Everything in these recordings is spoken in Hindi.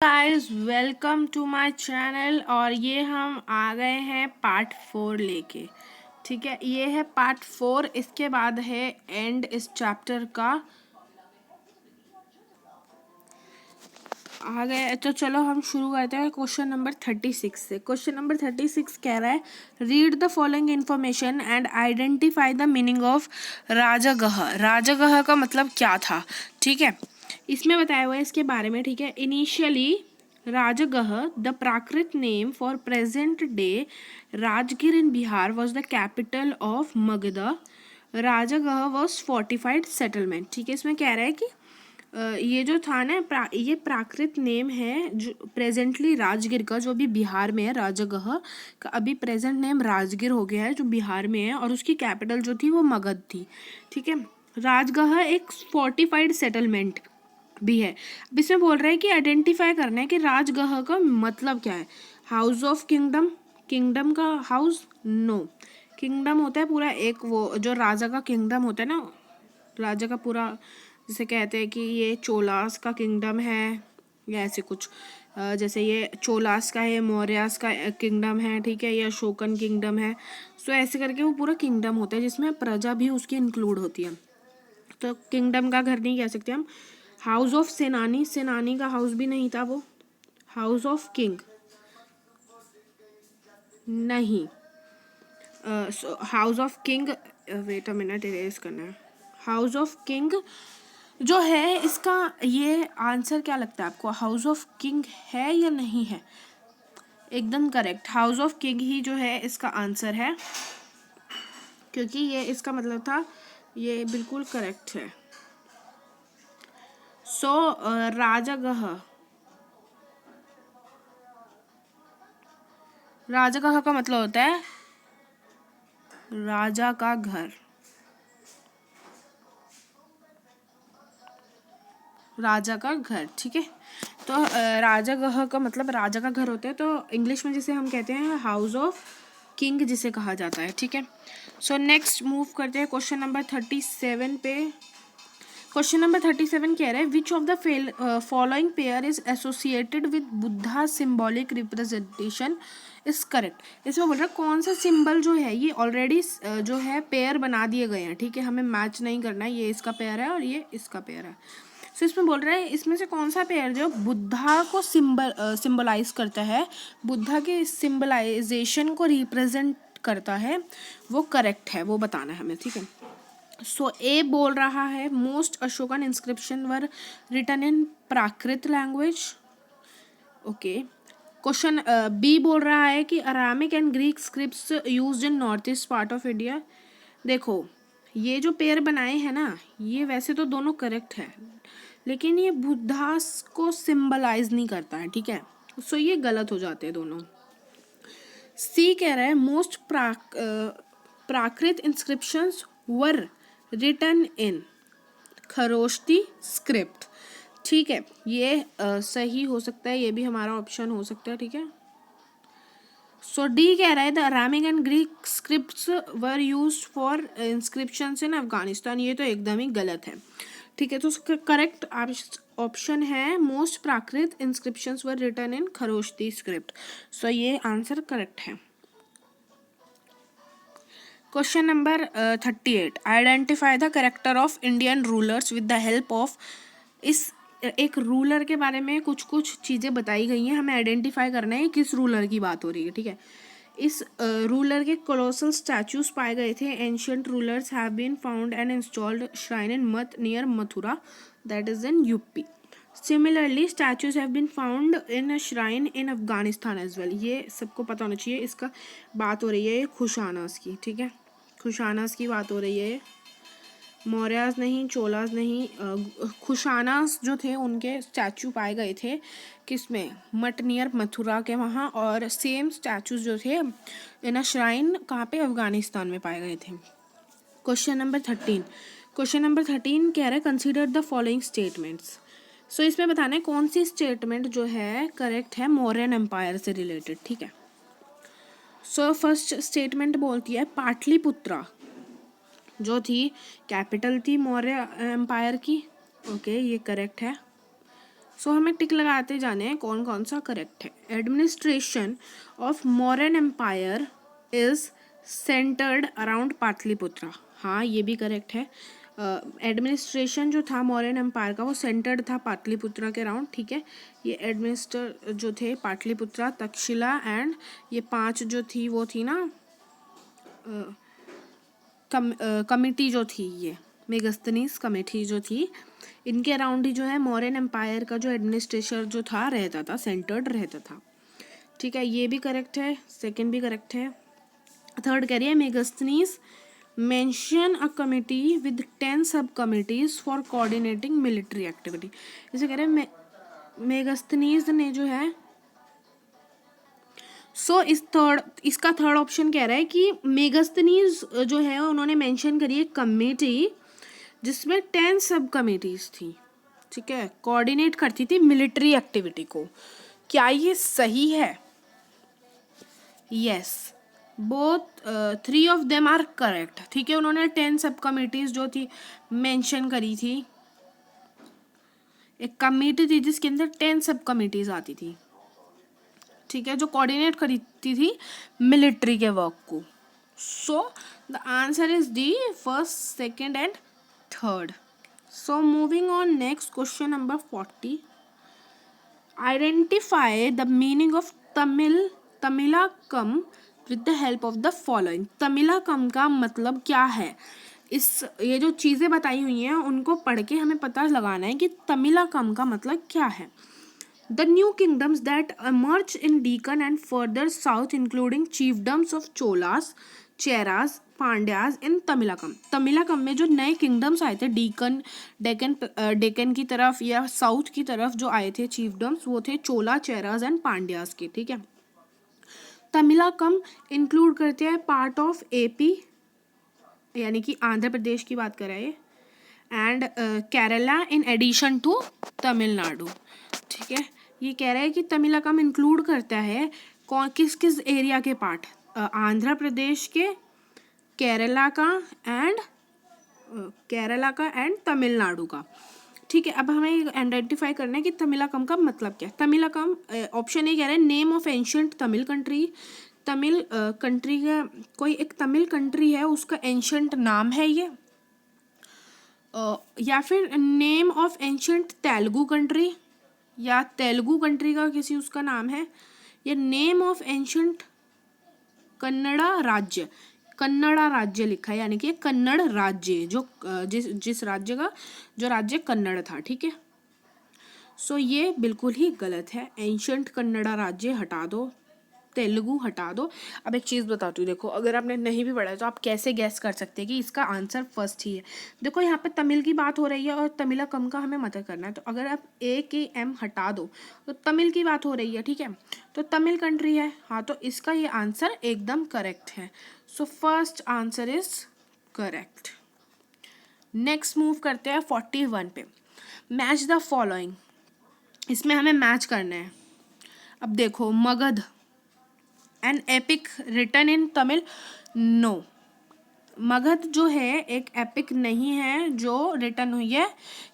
Guys welcome to my channel. और ये हम आ गए हैं पार्ट 4 लेके। ठीक है, ये है पार्ट 4। इसके बाद है एंड इस चैप्टर का। आ गए तो चलो हम शुरू करते हैं क्वेश्चन नंबर 36 से। क्वेश्चन नंबर 36 कह रहा है, read the following information and identify the meaning of Rajagaha. Rajagaha का मतलब क्या था? ठीक है, इसमें बताया हुआ है इसके बारे में। ठीक है, initially Rajagaha, the Prakrit name for present day Rajgir in Bihar, was the capital of Magadh. Rajagaha was fortified settlement. ठीक है, इसमें कह रहा है कि ये जो था ना, ये प्राकृत नेम है जो प्रेजेंटली राजगिर का, जो अभी बिहार में है। राजगह का अभी प्रेजेंट नेम राजगिर हो गया है, जो बिहार में है, और उसकी कैपिटल जो थी वो मगध थी। ठीक है, राजगह एक फोर्टिफाइड सेटलमेंट भी है। अब इसमें बोल रहा है कि आइडेंटिफाई करना है कि राजगह का मतलब क्या है। हाउस ऑफ किंगडम, किंगडम का हाउस? नो, किंगडम होता है पूरा एक, वो जो राजा का किंगडम होता है ना, राजा का पूरा, जैसे कहते हैं कि ये चोलास का किंगडम है या ऐसे कुछ। जैसे ये चोलास का है, मौर्यास का किंगडम है। ठीक है, ये अशोकन किंगडम है। सो ऐसे करके वो पूरा किंगडम होता है जिसमें प्रजा भी उसकी इंक्लूड होती है। तो किंगडम का घर नहीं कह सकते हम। हाउस ऑफ सेनानी, सेनानी का हाउस भी नहीं था वो। हाउस ऑफ किंग नहीं। House of king, wait a minute, erase करना है। हाउस ऑफ किंग जो है, इसका ये आंसर क्या लगता है आपको? हाउस ऑफ किंग है या नहीं है? एकदम करेक्ट, हाउस ऑफ किंग ही जो है इसका आंसर है, क्योंकि ये इसका मतलब था। ये बिल्कुल करेक्ट है। सो राजगह, राजगह का मतलब होता है राजा का घर। राजा का घर, ठीक है। तो राजगह का मतलब राजा का घर होता है। तो इंग्लिश में जिसे हम कहते हैं हाउस ऑफ किंग जिसे कहा जाता है। ठीक है, सो नेक्स्ट मूव करते हैं क्वेश्चन नंबर 37 पे। क्वेश्चन नंबर 37 कह रहा है, विच of the following pair is associated with Buddha symbolic representation is correct. इसमें बोल रहा है कौन सा सिंबल जो है, ये ऑलरेडी जो है पेयर बना दिए गए हैं। ठीक है, हमें मैच नहीं करना है। ये इसका पेयर है और ये इसका पेयर है। सो इसमें बोल रहा है इसमें से कौन सा पेयर जो बुद्धा को सिंबलाइज करता है, बुद्धा के सिंबलाइजेशन को रिप्रेजेंट करता है, वो करेक्ट है, वो बताना है हमें। ठीक है, सो ए बोल रहा है most Ashokan inscription were written in Prakrit language. Okay, question B बोल रहा है कि Aramaic and Greek scripts used in north east part of India. देखो, ये जो पेयर बनाए हैं ना, ये वैसे तो दोनों करेक्ट है, लेकिन ये बुद्धा को सिंबलाइज नहीं करता है। ठीक है, सो ये गलत हो जाते हैं दोनों। सी कह रहा है most Prakrit inscriptions were written in Kharosthi script. ठीक है, ये सही हो सकता है, ये भी हमारा ऑप्शन हो सकता है। ठीक है, सो डी कह रहा है the Aramaic and Greek scripts were used for inscriptions in Afghanistan. ये तो एकदम ही गलत है। ठीक है, तो करेक्ट ऑप्शन है most Prakrit inscriptions were written in Kharosthi script. So ये आंसर करेक्ट है। Question number 38, identify the character of Indian rulers with the help of. इस एक रूलर के बारे में कुछ कुछ चीज़ें बताई गई हैं, हमें आइडेंटिफाई करना है किस रूलर की बात हो रही है। ठीक है, इस रूलर के कोलोसल स्टैचूज पाए गए थे। Ancient rulers have been found and installed shrine in Mat near Mathura, that is in UP. Similarly statues have been found in a shrine in Afghanistan as well. ये सबको पता होना चाहिए। इसका बात हो रही है खुशानास की। ठीक है, खुशानास की बात हो रही है, मौर्यास नहीं, चोलास नहीं। खुशानास जो थे उनके स्टैचू पाए गए थे किसमें? मट नियर मथुरा के वहाँ। और सेम स्टैचूज जो थे इन अ श्राइन कहाँ पे? अफगानिस्तान में पाए गए थे। क्वेश्चन नंबर 13, क्वेश्चन नंबर 13 कह रहा है कंसीडर द फॉलोइंग स्टेटमेंट्स। सो इसमें बताना है कौन सी स्टेटमेंट जो है करेक्ट है मौर्यन एम्पायर से रिलेटेड। ठीक है, सो फर्स्ट स्टेटमेंट बोलती है पाटलिपुत्रा जो थी कैपिटल थी मौर्य एम्पायर की। ओके, ये करेक्ट है। सो हमें टिक लगाते जाने हैं कौन कौन सा करेक्ट है. Administration of Mauryan empire is centered around Pataliputra. हाँ, ये भी करेक्ट है. एडमिनिस्ट्रेशन जो था मौर्यन एम्पायर का वो सेंटर्ड था पाटलिपुत्रा के अराउंड. ठीक है, ये एडमिनिस्टर जो थे पाटलिपुत्रा, तक्षशिला एंड ये 5 जो थी वो थी ना कमिटी जो थी, ये मेगास्थनीज कमेटी जो थी, इनके अराउंड ही जो है मौर्यन एम्पायर का जो एडमिनिस्ट्रेशन जो था रहता था, सेंटर्ड रहता था. ठीक है, ये भी करेक्ट है. सेकंड भी करेक्ट है. थर्ड कह रही है Megasthenes mention a committee with 10 सब committees for coordinating military activity. इसे कह रहे हैं मेगास्थनीज ने जो है इसका थर्ड ऑप्शन कह रहा है कि मेगास्थनीज जो है उन्होंने मेंशन करी है कमेटी जिसमें 10 सब कमिटीज थी. ठीक है, कोऑर्डिनेट करती थी मिलिट्री एक्टिविटी को. क्या ये सही है? Yes, both 3 of them are correct. ठीक है, उन्होंने 10 सब कमिटीज जो थी मेंशन करी थी. एक कमेटी थी जिसके अंदर 10 सब कमिटीज आती थी. ठीक है, जो कोऑर्डिनेट करती थी मिलिट्री के वर्क को. So the answer is D, first, second and third. So moving on next question number 40. Identify the meaning of Tamilakam with the help of the following. Tamilakam का मतलब क्या है? ये जो चीज़ें बताई हुई हैं उनको पढ़ के हमें पता लगाना है कि तमिलाकम का मतलब क्या है. The new kingdoms that emerged in Deccan and further south, including chiefdoms of Cholas, Cheras, Pandyas in Tamilakam. तमिलाकम में जो नए किंगडम्स आए थे डेक्कन की तरफ या साउथ की तरफ जो आए थे चीफडम्स, वो थे चोला, चेराज एंड पांड्यास के. ठीक है, तमिलाकम इंक्लूड करते हैं पार्ट ऑफ एपी यानी कि आंध्र प्रदेश की बात कर रहे हैं, and Kerala in addition to Tamil Nadu. ठीक है, ये कह रहा है कि तमिलाकम इंक्लूड करता है किस किस एरिया के पार्ट, आंध्र प्रदेश के, केरला का एंड तमिलनाडु का. ठीक है, अब हमें आइडेंटिफाई करना है कि तमिलाकम का मतलब क्या है. तमिलाकम ऑप्शन ए कह रहा है name of ancient Tamil country. Tamil country का कोई एक तमिल कंट्री है उसका एंशियंट नाम है ये, या फिर name of ancient Telugu country, या तेलुगु कंट्री का किसी उसका नाम है, या नेम ऑफ एंशियंट कन्नड़ा राज्य लिखा है, यानी कि कन्नड़ राज्य जो जिस राज्य का जो राज्य कन्नड़ था. ठीक है, सो ये बिल्कुल ही गलत है. एंशियंट कन्नड़ा राज्य हटा दो, तेलुगु हटा दो. अब एक चीज़ बताती हूँ, देखो अगर आपने नहीं भी पढ़ा है तो आप कैसे गैस कर सकते हैं कि इसका आंसर फर्स्ट ही है. देखो यहाँ पे तमिल की बात हो रही है और तमिलाकम का हमें मत करना है, तो अगर आप ए के एम हटा दो तो तमिल की बात हो रही है. ठीक है, तो तमिल कंट्री है. हाँ, तो इसका ये आंसर एकदम करेक्ट है. So first answer is correct. Next move करते हैं 41 पे. Match the following. इसमें हमें मैच करना है. अब देखो, Magadha an epic written in Tamil. No, Magadha जो है एक एपिक नहीं है जो रिटन हुई है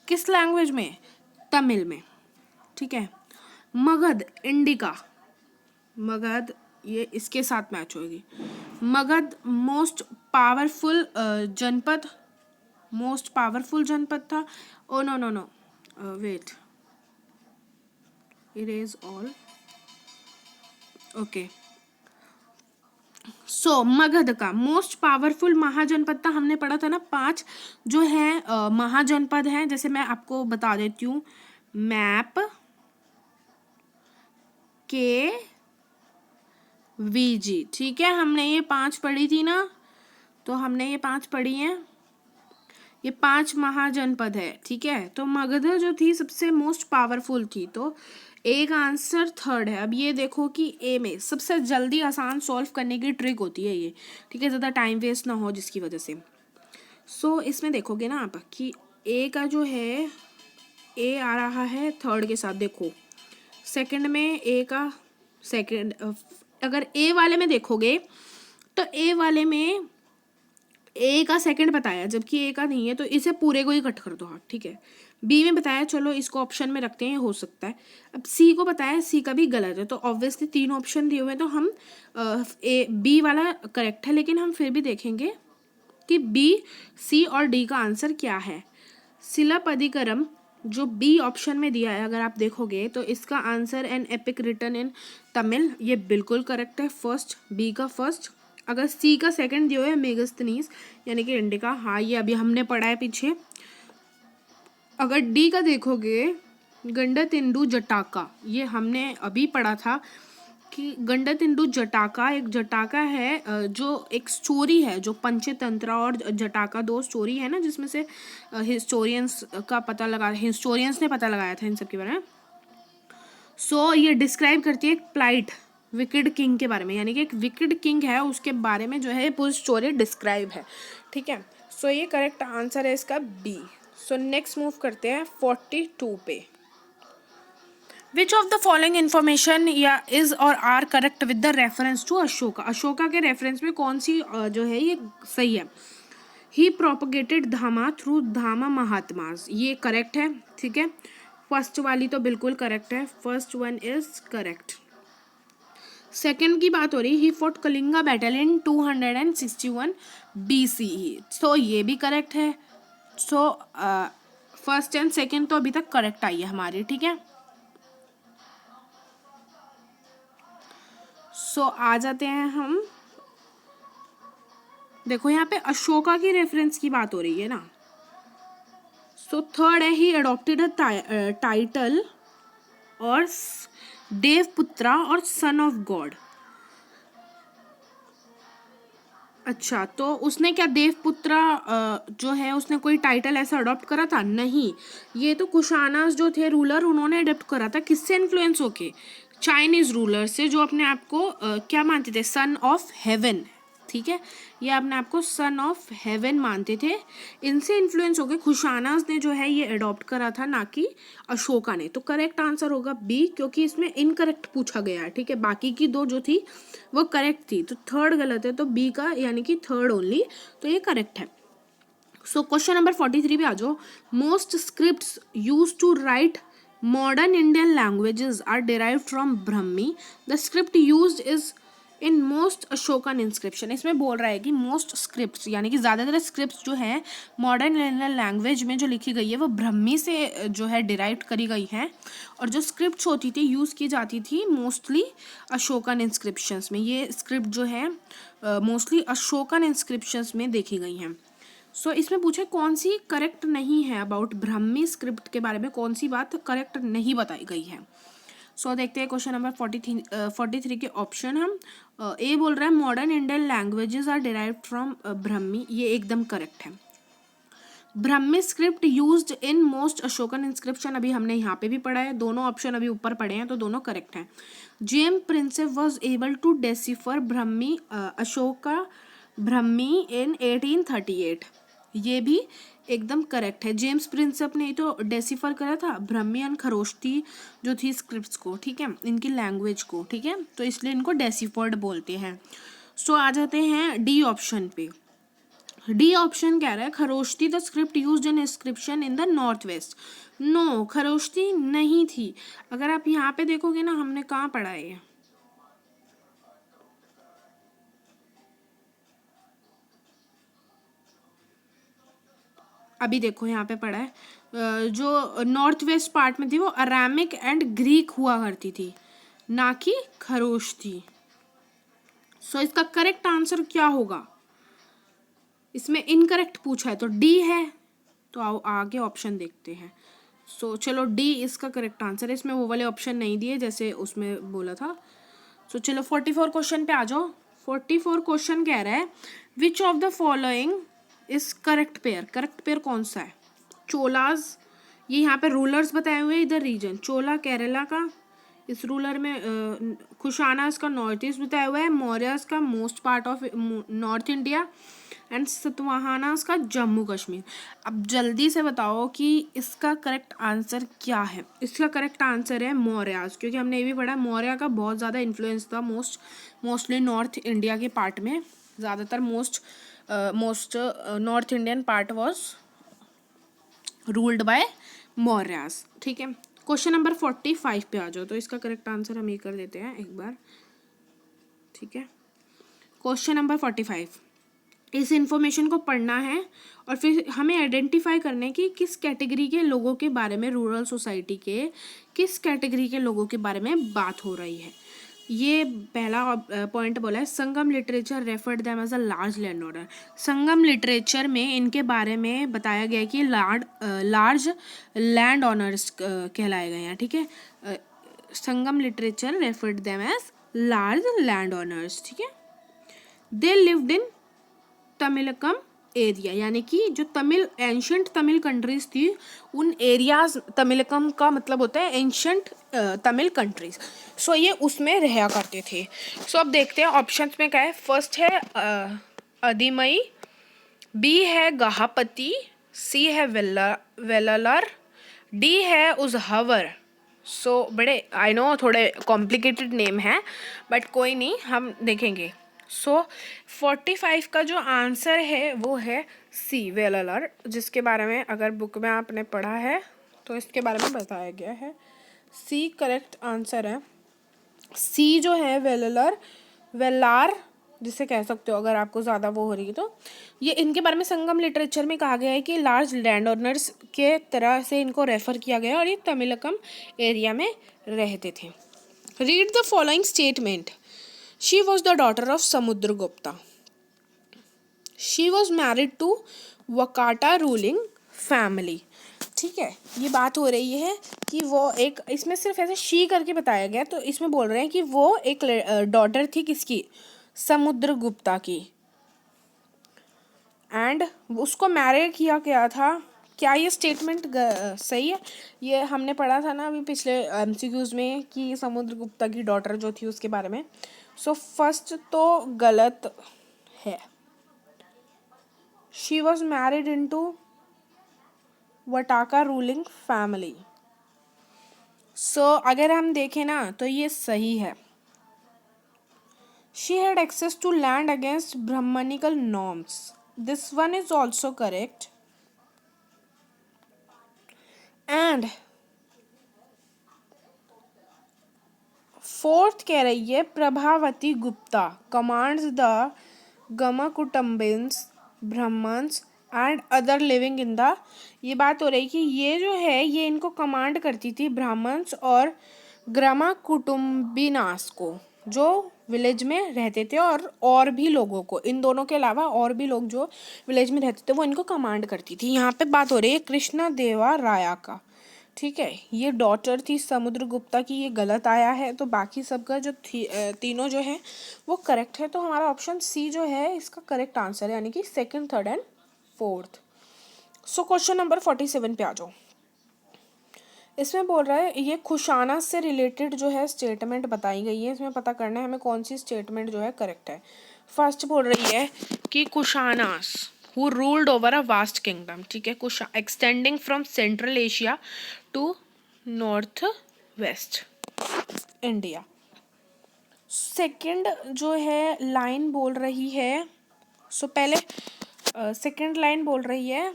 किस लैंग्वेज में? तमिल में. ठीक है, मगध इंडिका, मगध ये इसके साथ मैच होगी. मगध मोस्ट पावरफुल जनपद था. Oh no wait, erase all. Okay, so Magadha का मोस्ट पावरफुल महाजनपद था. हमने पढ़ा था ना 5 जो है महाजनपद हैं. जैसे मैं आपको बता देती हूँ, मैप के वीजी. ठीक है, हमने ये 5 पढ़ी थी ना, तो हमने ये 5 पढ़ी हैं. ये 5 महाजनपद है. ठीक है, तो मगध जो थी सबसे मोस्ट पावरफुल थी, तो एक आंसर थर्ड है. अब ये देखो कि ए में सबसे जल्दी आसान सॉल्व करने की ट्रिक होती है ये. ठीक है, ज़्यादा टाइम वेस्ट ना हो जिसकी वजह से. सो इसमें देखोगे ना आप कि ए का जो है ए आ रहा है थर्ड के साथ. देखो सेकंड में ए का सेकंड, अगर ए वाले में देखोगे तो ए वाले में ए का सेकंड बताया जबकि ए का नहीं है, तो इसे पूरे को ही कट कर दो. हाँ, ठीक है, बी में बताया, चलो इसको ऑप्शन में रखते हैं, ये हो सकता है। अब सी को बताया, सी का भी गलत है, तो ऑब्वियसली 3 ऑप्शन दिए हुए हैं, तो हम ए बी वाला करेक्ट है, लेकिन हम फिर भी देखेंगे कि बी, सी और डी का आंसर क्या है। शिलापदिकरम जो बी ऑप्शन में दिया है, अगर आप देखोगे तो इसका answer an epic written in Tamil, ये बिल्कुल करेक्ट है, फर्स्ट, बी का फर्स्ट। अगर सी का सेकंड दिया है मेगास्थनीज यानी कि इंडिका, हाँ ये अभी हमने पढ़ा है पीछे। अगर डी का देखोगे गंडतिंडु जटाका, ये हमने अभी पढ़ा था कि गंडतिंडु जटाका एक जटाका है, जो एक स्टोरी है, जो पंचतंत्रा और जटाका 2 स्टोरी है ना, जिसमें से हिस्टोरियंस ने पता लगाया था इन सब के बारे में। सो ये डिस्क्राइब करती है एक प्लाइट विकेड किंग के बारे में, यानी कि एक विकेड किंग है, उसके बारे में जो है पूरी स्टोरी डिस्क्राइब है, ठीक है। सो ये करेक्ट आंसर है इसका बी। सो नेक्स्ट मूव करते हैं 42 पे। Which of the following information या इज और are correct with the reference to Ashoka, Ashoka के रेफरेंस में कौन सी जो है ये सही है। ही प्रोपगेटेड धामा थ्रू धामा महात्मास, ये करेक्ट है, ठीक है। फर्स्ट वाली तो बिल्कुल करेक्ट है, first one is correct. Second की बात हो रही, he fought Kalinga battle in 261 BCE, सो ये भी करेक्ट है। सो फर्स्ट एंड सेकेंड तो अभी तक करेक्ट आई है हमारी, ठीक है। सो आ जाते हैं हम, देखो यहाँ पे अशोका की रेफरेंस की बात हो रही है ना। सो थर्ड है, ही अडॉप्टेड अ टाइटल और देवपुत्रा और सन ऑफ गॉड। अच्छा, तो उसने क्या देवपुत्रा जो है उसने कोई टाइटल ऐसा अडॉप्ट करा था? नहीं, ये तो कुशानास जो थे रूलर, उन्होंने अडॉप्ट करा था। किससे इन्फ्लुएंस होके? चाइनीज रूलर से, जो अपने आप को क्या मानते थे? सन ऑफ हेवन, ठीक है, ये अपने आप को सन ऑफ हेवन मानते थे। इनसे इन्फ्लुएंस होके कुशानास ने जो है ये अडॉप्ट करा था, ना कि अशोका ने। तो करेक्ट आंसर होगा बी, क्योंकि इसमें इनकरेक्ट पूछा गया है, ठीक है। बाकी की 2 जो थी वो करेक्ट थी, तो थर्ड गलत है, तो बी का यानी कि थर्ड ओनली, तो ये करेक्ट है। सो क्वेश्चन नंबर 43 पे आ जाओ। Most scripts use to write modern Indian languages are derived from Brahmi. The script used is in most Ashokan inscription. इसमें बोल रहा है कि most scripts यानी कि ज़्यादातर स्क्रिप्ट जो है मॉडर्न इंडियन लैंग्वेज में जो लिखी गई है वो ब्रह्मी से जो है डिराइव करी गई है, और जो स्क्रिप्ट होती थी यूज़ की जाती थी मोस्टली अशोकन इंस्क्रिप्शंस में। ये स्क्रिप्ट जो है मोस्टली अशोकन इंस्क्रिप्शंस में देखी गई हैं। सो इसमें पूछे कौन सी करेक्ट नहीं है, अबाउट ब्राह्मी स्क्रिप्ट के बारे में कौन सी बात करेक्ट नहीं बताई गई है। सो देखते हैं क्वेश्चन नंबर 43 के ऑप्शन। हम ए बोल रहा है modern Indian languages are derived from Brahmi, ये एकदम करेक्ट है। Brahmi script used in most Ashokan inscription, अभी हमने यहाँ पे भी पढ़ा है, दोनों ऑप्शन अभी ऊपर पढ़े हैं, तो दोनों करेक्ट हैं। James Prinsep was able to decipher Brahmi Ashoka Brahmi in 1838, ये भी एकदम करेक्ट है। जेम्स प्रिंसेप ने तो डेसिफर करा था ब्राह्मी एंड खरोष्टी जो थी स्क्रिप्ट्स को, ठीक है, इनकी लैंग्वेज को, ठीक है, तो इसलिए इनको डेसिफर्ड बोलते हैं। सो आ जाते हैं डी ऑप्शन पे। डी ऑप्शन कह रहा है Kharoshthi the script used in inscription in the north west. No, Kharoshthi नहीं थी। अगर आप यहाँ पे देखोगे ना, हमने कहाँ पढ़ा है, अभी देखो यहाँ पे पढ़ा है, जो नॉर्थ वेस्ट पार्ट में थी वो अरामिक एंड ग्रीक हुआ करती थी, ना कि खरोष्टी। सो इसका करेक्ट आंसर क्या होगा? इसमें इनकरेक्ट पूछा है तो डी है, तो आओ आगे ऑप्शन देखते हैं। सो चलो डी इसका करेक्ट आंसर है, इसमें वो वाले ऑप्शन नहीं दिए जैसे उसमें बोला था। सो चलो 44 क्वेश्चन पे आ जाओ। 44 क्वेश्चन कह रहा है विच of the following is correct pair, correct pair कौन सा है? चोलाज, ये यहाँ पे रूलर्स बताए हुए, इधर रीजन चोला केरला का, इस रूलर में कुशानास का नॉर्थ ईस्ट बताया हुआ है, मौर्यास का most part of north India, and Satavahanas का जम्मू कश्मीर। अब जल्दी से बताओ कि इसका करेक्ट आंसर क्या है। इसका करेक्ट आंसर है मौर्यास, क्योंकि हमने ये भी पढ़ा मौर्य का बहुत ज़्यादा इन्फ्लुएंस था मोस्टली नॉर्थ इंडिया के पार्ट में, ज़्यादातर most north Indian part was ruled by Mauryas, ठीक है। क्वेश्चन नंबर 45 पे आ जाओ। तो इसका करेक्ट आंसर हम ये कर देते हैं एक बार, ठीक है। क्वेश्चन नंबर 45, इस इंफॉर्मेशन को पढ़ना है और फिर हमें आइडेंटिफाई करना है कि किस कैटेगरी के लोगों के बारे में, रूरल सोसाइटी के किस कैटेगरी के लोगों के बारे में बात हो रही है। ये पहला पॉइंट बोला है, Sangam literature referred them as a large land owner. Sangam literature में इनके बारे में बताया गया है कि लार्ज लैंड ओनर्स कहलाए गए हैं, ठीक है। Sangam literature referred them as large land owners, ठीक है। They lived in Tamilakam area, यानी कि जो तमिल एंशंट तमिल कंट्रीज थी उन एरियाज, तमिलकम का मतलब होता है एंशंट तमिल कंट्रीज। सो ये उसमें रहा करते थे। सो अब देखते हैं ऑप्शंस में क्या है। फर्स्ट है अधिमई, बी है गहापति, सी है वेललर, डी है उजहवर। सो बड़े आई नो थोड़े कॉम्प्लिकेटेड नेम है बट कोई नहीं, हम देखेंगे। सो 45 का जो आंसर है वो है सी वेललर, जिसके बारे में अगर बुक में आपने पढ़ा है तो इसके बारे में बताया गया है। सी करेक्ट आंसर है। सी जो है वेललर, वेलार जिसे कह सकते हो अगर आपको ज़्यादा वो हो रही है तो, ये इनके बारे में संगम लिटरेचर में कहा गया है कि लार्ज लैंड ओनर्स के तरह से इनको रेफर किया गया और ये तमिलकम एरिया में रहते थे। Read the following statement. She was the daughter of Samudragupta. She was married to Vakataka ruling family, ठीक है। ये बात हो रही है कि वो एक, इसमें सिर्फ ऐसे शी करके बताया गया तो इसमें बोल रहे हैं कि वो एक डॉटर थी किसकी, समुद्रगुप्ता की, एंड उसको मैरिज किया गया था। क्या ये स्टेटमेंट सही है? ये हमने पढ़ा था ना अभी पिछले एमसीक्यूज में कि समुद्रगुप्ता की डॉटर जो थी उसके बारे में। सो फर्स्ट तो गलत है। She was married into Vakataka ruling family. So अगर हम देखें ना तो ये सही है। She had access to land against Brahmanical norms. This one is also correct. And fourth कह रही है Prabhavati Gupta commands the Gamakutumbins, Brahmans and other living in the, ये बात हो रही कि ये जो है ये इनको कमांड करती थी ब्राह्मण्स और ग्रामा कुटुम्बिनास को, जो विलेज में रहते थे, और भी लोगों को, इन दोनों के अलावा और भी लोग जो विलेज में रहते थे वो इनको कमांड करती थी। यहाँ पे बात हो रही है कृष्णा देवा राया का, ठीक है। ये डॉटर थी समुद्रगुप्ता की, ये गलत आया है तो बाकी सबका जो तीनों जो है वो करेक्ट है। तो हमारा ऑप्शन सी जो है इसका करेक्ट आंसर है, यानी कि second, third and fourth. So question number 47 पे आ जाओ। इसमें बोल रहा है ये खुशाना से रिलेटेड जो है स्टेटमेंट बताई गई है, इसमें पता करना है हमें कौन सी स्टेटमेंट जो है करेक्ट है। फर्स्ट बोल रही है कि Kushanas who ruled over a vast kingdom, ठीक है, Kusha extending from central Asia to north west India. Second जो है लाइन बोल रही है, सो पहले सेकंड लाइन बोल रही है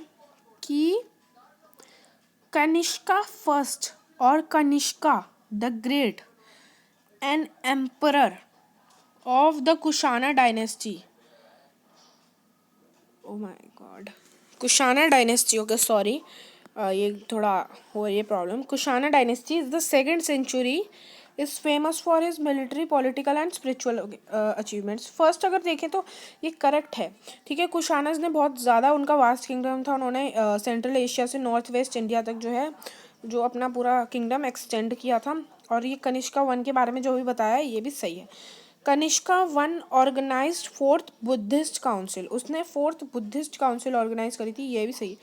कि कनिष्का फर्स्ट और Kanishka the great an emperor of the Kushana dynasty, oh my god, Kushana dynasty, okay sorry, ये थोड़ा हो रही है problem. Kushana dynasty is the second century, is famous for his military, political and spiritual achievements. First अगर देखें तो ये करेक्ट है, ठीक है। कुशानाज ने बहुत ज़्यादा, उनका वास्ट किंगडम था, उन्होंने सेंट्रल एशिया से नॉर्थ वेस्ट इंडिया तक जो है जो अपना पूरा किंगडम एक्सटेंड किया था। और ये कनिष्का वन के बारे में जो भी बताया है ये भी सही है। Kanishka one organized fourth Buddhist council, उसने फोर्थ बुद्धिस्ट काउंसिल ऑर्गेनाइज करी थी, ये भी सही।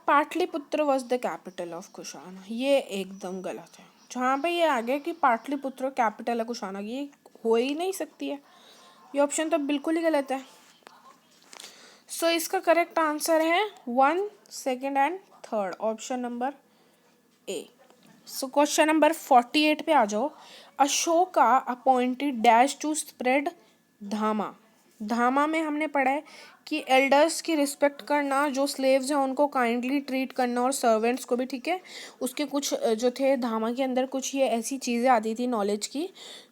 Pataliputra was the capital of Kushana, ये एकदम गलत है। जहाँ पे ये आ गया कि पाटलिपुत्र कैपिटल है कुशाना की, ये हो ही नहीं सकती है, ये ऑप्शन तो बिल्कुल ही गलत है। सो इसका करेक्ट आंसर है 1, 2 and 3, option number A. So question number 48 पे आ जाओ। Ashoka appointed dash to spread Dhamma. Dhamma में हमने पढ़ा है कि एल्डर्स की रिस्पेक्ट करना, जो स्लेव्स हैं उनको काइंडली ट्रीट करना और सर्वेंट्स को भी, ठीक है। उसके कुछ जो थे धामा के अंदर कुछ ये ऐसी चीज़ें आती थी नॉलेज की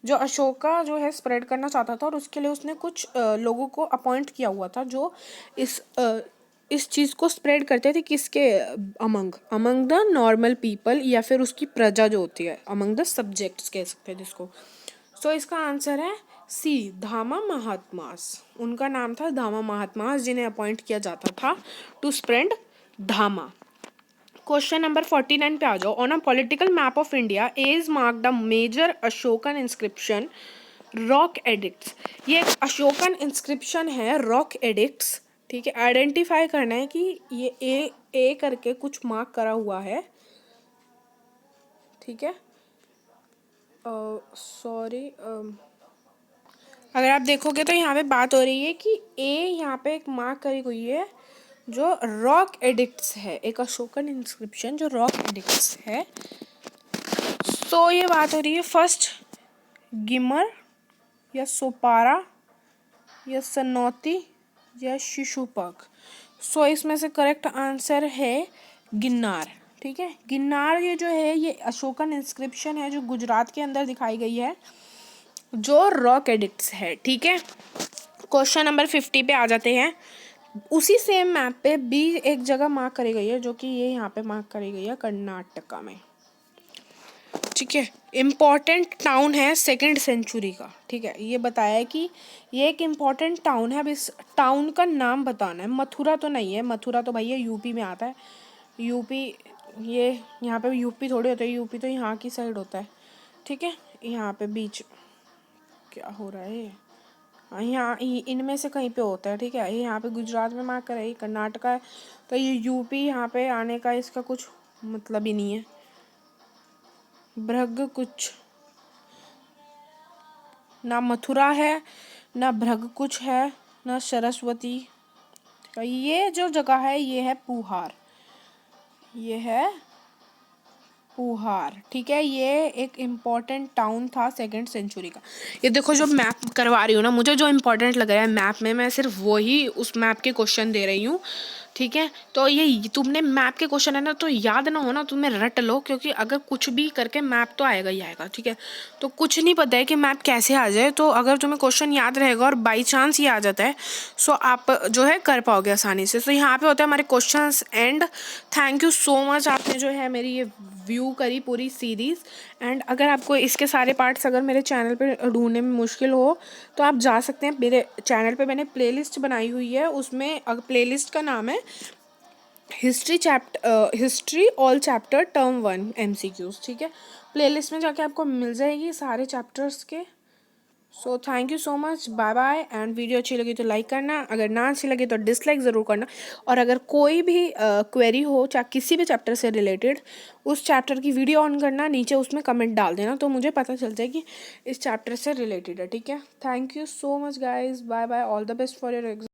जो अशोका जो है स्प्रेड करना चाहता था, और उसके लिए उसने कुछ लोगों को अपॉइंट किया हुआ था जो इस चीज़ को स्प्रेड करते थे, किसके अमंग द नॉर्मल पीपल, या फिर उसकी प्रजा जो होती है, अमंग द सब्जेक्ट्स कह सकते हैं जिसको। सो इसका आंसर है सी, धामा महात्मास। उनका नाम था धामा महात्मास, जिन्हें अपॉइंट किया जाता था to spread Dhamma. Question number 49 पे आ जाओ। On a political map of India is marked a major Ashokan inscription rock edicts. ये एक अशोकन इंस्क्रिप्शन है, रॉक एडिक्ट्स, ठीक है। आइडेंटिफाई करना है कि ये ए करके कुछ मार्क करा हुआ है, ठीक है। सॉरी, अगर आप देखोगे तो यहाँ पे बात हो रही है कि ए यहाँ पे एक मार्क करी हुई है जो रॉक एडिक्ट्स है, एक अशोकन इंस्क्रिप्शन जो रॉक एडिक्ट्स है। सो ये बात हो रही है फर्स्ट गिमर या सोपारा या सनौती या शिशुपक। सो इसमें से करेक्ट आंसर है गिन्नार, ठीक है। गिन्नार ये जो है ये अशोकन इंस्क्रिप्शन है जो गुजरात के अंदर दिखाई गई है, जो रॉक एडिक्ट्स है, ठीक है। क्वेश्चन नंबर 50 पे आ जाते हैं। उसी सेम मैप पे भी एक जगह मार्क करी गई है जो कि ये यहाँ पे मार्क करी गई है कर्नाटका में, ठीक है। इम्पॉर्टेंट टाउन है 2nd सेंचुरी का, ठीक है। ये बताया है कि ये एक इम्पॉर्टेंट टाउन है। अब इस टाउन का नाम बताना है। मथुरा तो नहीं है, मथुरा तो भैया यूपी में आता है। यूपी, ये यहाँ पे यूपी थोड़ी होता है, यूपी तो यहाँ की साइड होता है, ठीक है। यहाँ पे बीच क्या हो रहा है, यहाँ इनमें से कहीं पे होता है, ठीक है। ये यहाँ पे गुजरात में मार्क करा है, कर्नाटका है, तो ये यूपी यहाँ पे आने का इसका कुछ मतलब ही नहीं है। भ्रग कुछ, ना मथुरा है ना भ्रग कुछ है ना सरस्वती। तो ये जो जगह है ये है पूहार, ये है पूहार, ठीक है। ये एक इम्पॉर्टेंट टाउन था 2nd सेंचुरी का। ये देखो जो मैप करवा रही हूँ ना, मुझे जो इम्पोर्टेंट लग रहा है मैप में, मैं सिर्फ वही उस मैप के क्वेश्चन दे रही हूँ, ठीक है। तो ये तुमने मैप के क्वेश्चन है ना तो याद ना हो ना, तुम्हें रट लो, क्योंकि अगर कुछ भी करके मैप तो आएगा ही आएगा, ठीक है। तो कुछ नहीं पता है कि मैप कैसे आ जाए, तो अगर तुम्हें क्वेश्चन याद रहेगा और बाई चांस ये आ जाता है, सो आप जो है कर पाओगे आसानी से। तो यहाँ पे होता है हमारे questions and. Thank you so much, आपने जो है मेरी ये व्यू करी पूरी सीरीज़। एंड अगर आपको इसके सारे पार्ट्स अगर मेरे चैनल पे ढूंढने में मुश्किल हो तो आप जा सकते हैं मेरे चैनल पे, मैंने प्लेलिस्ट बनाई हुई है। उसमें प्लेलिस्ट का नाम है history all chapter term 1 MCQs, ठीक है। प्लेलिस्ट में जाके आपको मिल जाएगी सारे चैप्टर्स के। So thank you so much, bye bye. And video अच्छी लगी तो लाइक करना, अगर ना अच्छी लगी तो डिसलाइक ज़रूर करना। और अगर कोई भी क्वेरी हो चाहे किसी भी चैप्टर से रिलेटेड, उस चैप्टर की वीडियो ऑन करना, नीचे उसमें कमेंट डाल देना, तो मुझे पता चल जाए कि इस चैप्टर से रिलेटेड है, ठीक है। Thank you so much guys, bye bye, all the best for your exam.